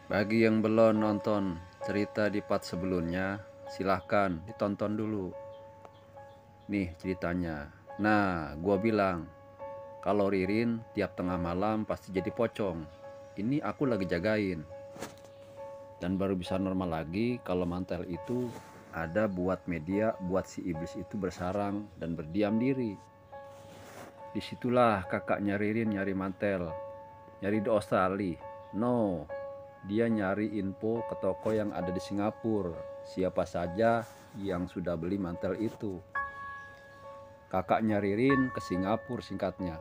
Bagi yang belum nonton cerita di part sebelumnya, silahkan ditonton dulu. Nih ceritanya. Nah, gua bilang, kalau Ririn tiap tengah malam pasti jadi pocong. Ini aku lagi jagain. Dan baru bisa normal lagi kalau mantel itu ada buat media buat si iblis itu bersarang dan berdiam diri. Disitulah kakaknya Ririn nyari mantel. Nyari di Australia. No, dia nyari info ke toko yang ada di Singapura. Siapa saja yang sudah beli mantel itu. Kakaknya Ririn ke Singapura singkatnya.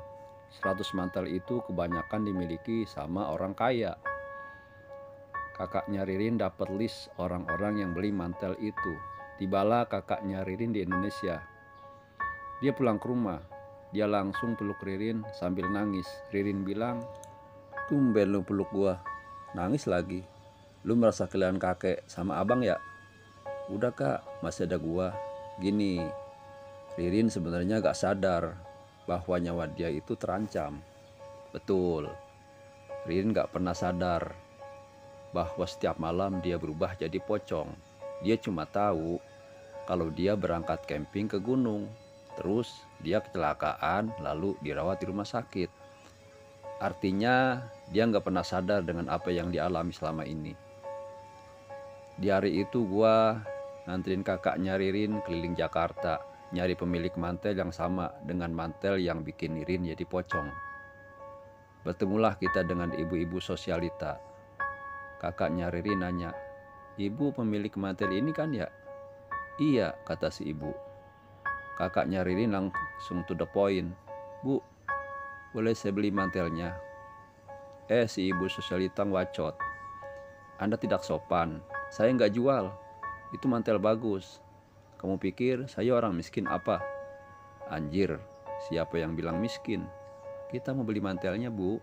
100 mantel itu kebanyakan dimiliki sama orang kaya. Kakaknya Ririn dapat list orang-orang yang beli mantel itu. Tibalah kakaknya Ririn di Indonesia. Dia pulang ke rumah. Dia langsung peluk Ririn sambil nangis. Ririn bilang, "Tumben lu peluk gua." Nangis lagi. "Lu merasa kehilangan kakek sama abang ya?" "Udah kak, masih ada gua." Gini, Ririn sebenarnya gak sadar bahwa nyawa dia itu terancam. Betul, Ririn gak pernah sadar bahwa setiap malam dia berubah jadi pocong. Dia cuma tahu kalau dia berangkat camping ke gunung, terus dia kecelakaan lalu dirawat di rumah sakit. Artinya dia nggak pernah sadar dengan apa yang dialami selama ini. Di hari itu gua nganterin kakaknya Ririn keliling Jakarta, nyari pemilik mantel yang sama dengan mantel yang bikin Ririn jadi pocong. Bertemulah kita dengan ibu-ibu sosialita. Kakaknya Ririn nanya, "Ibu pemilik mantel ini kan ya?" "Iya," kata si ibu. Kakaknya Ririn langsung to the point, "Bu, boleh saya beli mantelnya?" Si ibu sosialita wacot, "Anda tidak sopan, saya nggak jual, itu mantel bagus. Kamu pikir saya orang miskin apa?" "Anjir, siapa yang bilang miskin? Kita mau beli mantelnya, Bu."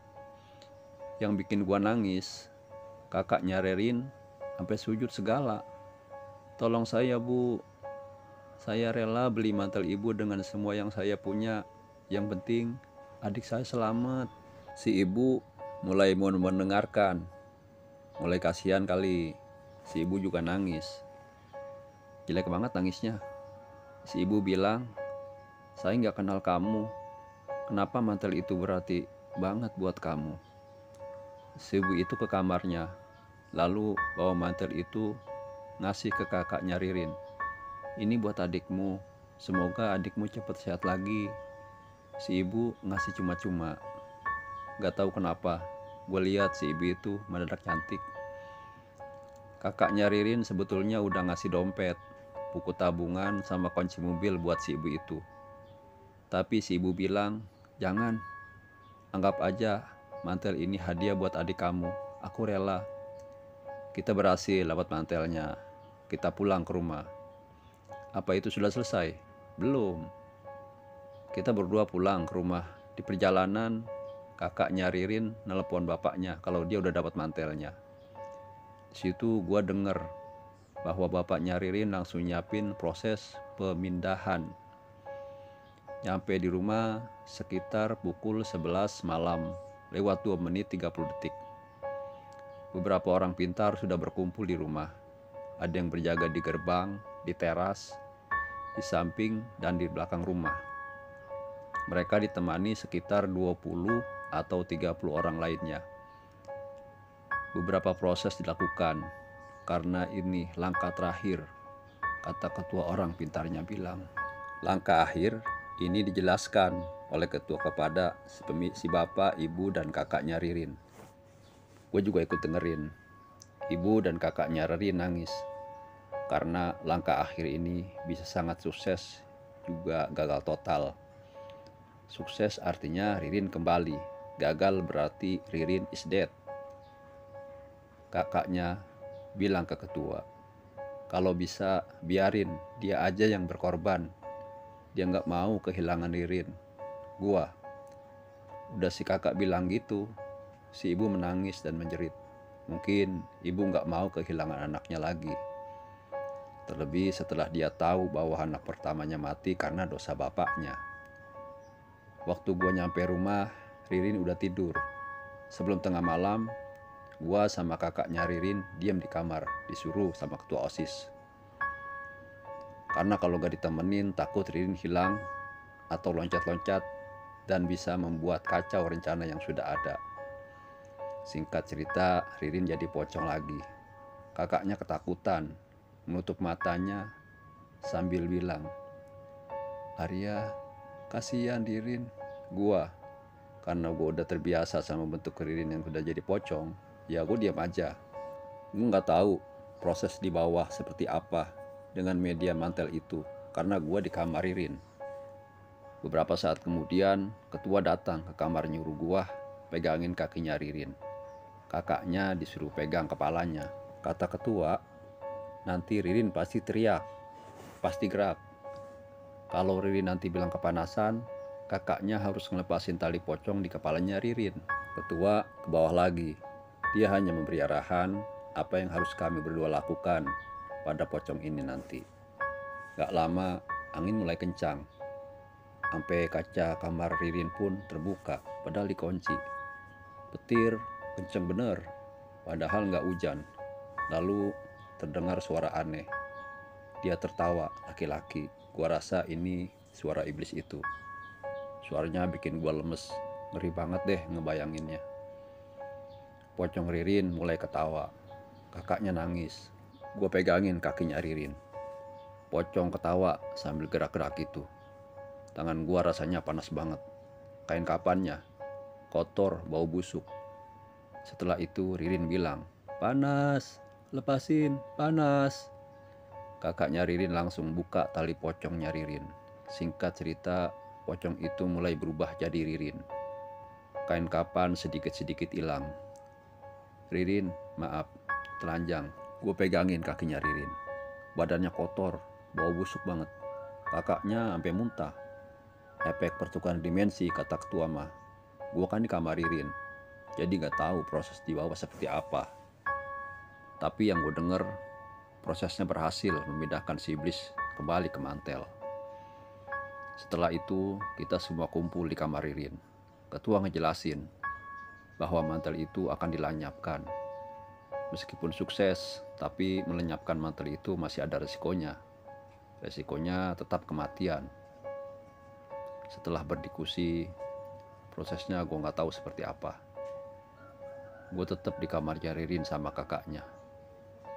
Yang bikin gua nangis, kakaknya Ririn sampai sujud segala. "Tolong saya, Bu. Saya rela beli mantel ibu dengan semua yang saya punya. Yang penting adik saya selamat." Si ibu mulai mau mendengarkan. Mulai kasihan kali. Si ibu juga nangis. Jelek banget nangisnya. Si ibu bilang, "Saya nggak kenal kamu. Kenapa mantel itu berarti banget buat kamu?" Si ibu itu ke kamarnya, lalu bawa mantel itu ngasih ke kakaknya Ririn. "Ini buat adikmu. Semoga adikmu cepat sehat lagi." Si ibu ngasih cuma-cuma. Gak tahu kenapa, gue lihat si ibu itu mendadak cantik. Kakaknya Ririn sebetulnya udah ngasih dompet, buku tabungan, sama kunci mobil buat si ibu itu. Tapi si ibu bilang, "Jangan, anggap aja mantel ini hadiah buat adik kamu. Aku rela." Kita berhasil dapat mantelnya. Kita pulang ke rumah. Apa itu sudah selesai? Belum. Kita berdua pulang ke rumah. Di perjalanan, kakaknya Ririn nelpon bapaknya kalau dia udah dapat mantelnya. Di situ gue denger bahwa bapaknya Ririn langsung nyiapin proses pemindahan. Nyampe di rumah sekitar pukul 11 malam, lewat 2 menit 30 detik. Beberapa orang pintar sudah berkumpul di rumah. Ada yang berjaga di gerbang, di teras, di samping, dan di belakang rumah. Mereka ditemani sekitar 20 atau 30 orang lainnya. Beberapa proses dilakukan, karena ini langkah terakhir, kata ketua orang pintarnya bilang. Langkah akhir ini dijelaskan oleh ketua kepada si bapak, ibu, dan kakaknya Ririn. Gue juga ikut dengerin. Ibu dan kakaknya Ririn nangis, karena langkah akhir ini bisa sangat sukses, juga gagal total. Sukses artinya Ririn kembali, gagal berarti Ririn is dead. Kakaknya bilang ke ketua, "Kalau bisa biarin dia aja yang berkorban. Dia gak mau kehilangan Ririn." Gua, udah si kakak bilang gitu, si ibu menangis dan menjerit. Mungkin ibu gak mau kehilangan anaknya lagi. Terlebih setelah dia tahu bahwa anak pertamanya mati karena dosa bapaknya. Waktu gua nyampe rumah, Ririn udah tidur. Sebelum tengah malam, Gua sama kakaknya Ririn diam di kamar, disuruh sama ketua OSIS. Karena kalau gak ditemenin takut Ririn hilang atau loncat-loncat dan bisa membuat kacau rencana yang sudah ada. Singkat cerita, Ririn jadi pocong lagi. Kakaknya ketakutan, menutup matanya sambil bilang, "Arya, kasihan Ririn." Karena gua udah terbiasa sama bentuk Ririn yang udah jadi pocong, ya gue diam aja. Gue nggak tahu proses di bawah seperti apa dengan media mantel itu, karena gue di kamar Ririn. Beberapa saat kemudian, ketua datang ke kamar nyuruh gue pegangin kakinya Ririn. Kakaknya disuruh pegang kepalanya. Kata ketua, nanti Ririn pasti teriak, pasti gerak. Kalau Ririn nanti bilang kepanasan, kakaknya harus ngelepasin tali pocong di kepalanya Ririn. Ketua ke bawah lagi. Dia hanya memberi arahan apa yang harus kami berdua lakukan pada pocong ini nanti. Gak lama, angin mulai kencang. Sampai kaca kamar Ririn pun terbuka, padahal dikunci. Petir kenceng bener, padahal gak hujan. Lalu terdengar suara aneh. Dia tertawa, laki-laki. Gua rasa ini suara iblis itu. Suaranya bikin gua lemes, ngeri banget deh ngebayanginnya. Pocong Ririn mulai ketawa. Kakaknya nangis. Gua pegangin kakinya Ririn. Pocong ketawa sambil gerak-gerak itu. Tangan gua rasanya panas banget. Kain kapannya kotor, bau busuk. Setelah itu Ririn bilang, "Panas, lepasin, panas." Kakaknya Ririn langsung buka tali pocongnya Ririn. Singkat cerita, pocong itu mulai berubah jadi Ririn. Kain kapan sedikit-sedikit hilang. "Ririn, maaf, telanjang." Gue pegangin kakinya Ririn. Badannya kotor, bau busuk banget. Kakaknya sampai muntah. Efek pertukaran dimensi, kata ketua mah. Gue kan di kamar Ririn, jadi gak tahu proses di bawah seperti apa. Tapi yang gue denger, prosesnya berhasil memindahkan si iblis kembali ke mantel. Setelah itu, kita semua kumpul di kamar Ririn. Ketua ngejelasin bahwa mantel itu akan dilenyapkan. Meskipun sukses, tapi melenyapkan mantel itu masih ada resikonya. Resikonya tetap kematian. Setelah berdiskusi, prosesnya gue gak tahu seperti apa. Gue tetap di kamarnya Ririn sama kakaknya.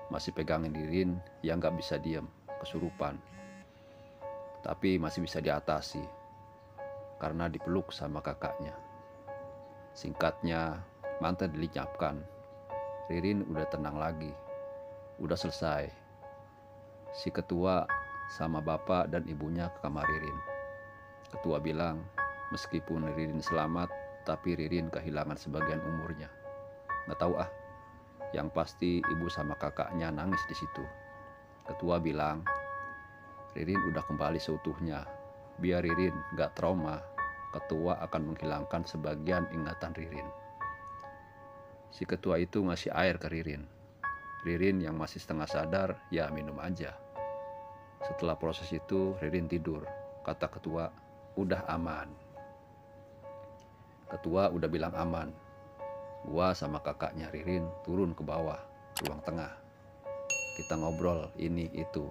Masih pegangin Ririn yang gak bisa diem, kesurupan. Tapi masih bisa diatasi, karena dipeluk sama kakaknya. Singkatnya, mantel dilenyapkan. Ririn udah tenang lagi. Udah selesai. Si ketua sama bapak dan ibunya ke kamar Ririn. Ketua bilang, meskipun Ririn selamat, tapi Ririn kehilangan sebagian umurnya. Nggak tahu ah. Yang pasti ibu sama kakaknya nangis di situ. Ketua bilang, Ririn udah kembali seutuhnya. Biar Ririn nggak trauma, ketua akan menghilangkan sebagian ingatan Ririn. Si ketua itu ngasih air ke Ririn. Ririn yang masih setengah sadar, ya minum aja. Setelah proses itu, Ririn tidur. Kata ketua, udah aman. Ketua udah bilang aman. Gua sama kakaknya Ririn turun ke bawah, ruang tengah. Kita ngobrol ini itu.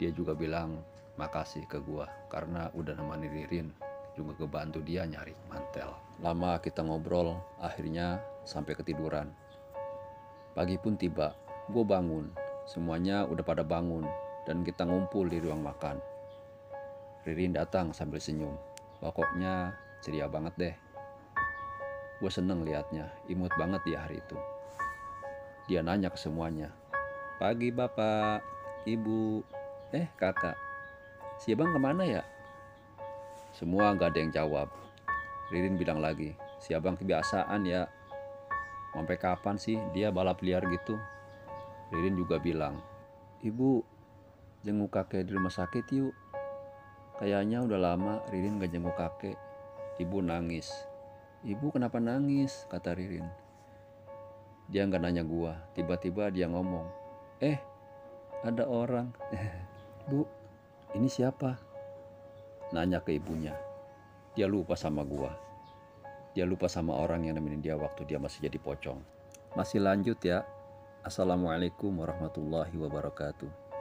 Dia juga bilang makasih ke gua karena udah nemani Ririn, juga kebantu dia nyari mantel. Lama kita ngobrol, akhirnya sampai ketiduran. Pagi pun tiba, gua bangun. Semuanya udah pada bangun dan kita ngumpul di ruang makan. Ririn datang sambil senyum. Pokoknya ceria banget deh. Gue seneng liatnya, imut banget dia hari itu. Dia nanya ke semuanya, "Pagi bapak, ibu, kakak, si abang kemana ya?" Semua gak ada yang jawab. Ririn bilang lagi, "Si abang kebiasaan ya. Sampai kapan sih dia balap liar gitu?" Ririn juga bilang, "Ibu, jenguk kakek di rumah sakit yuk." Kayaknya udah lama Ririn gak jenguk kakek. Ibu nangis. "Ibu kenapa nangis?" kata Ririn. Dia gak nanya gua. Tiba-tiba dia ngomong, ada orang." "Bu, ini siapa?" Nanya ke ibunya. Dia lupa sama gua. Dia lupa sama orang yang nemenin dia waktu dia masih jadi pocong. Masih lanjut ya. Assalamualaikum warahmatullahi wabarakatuh.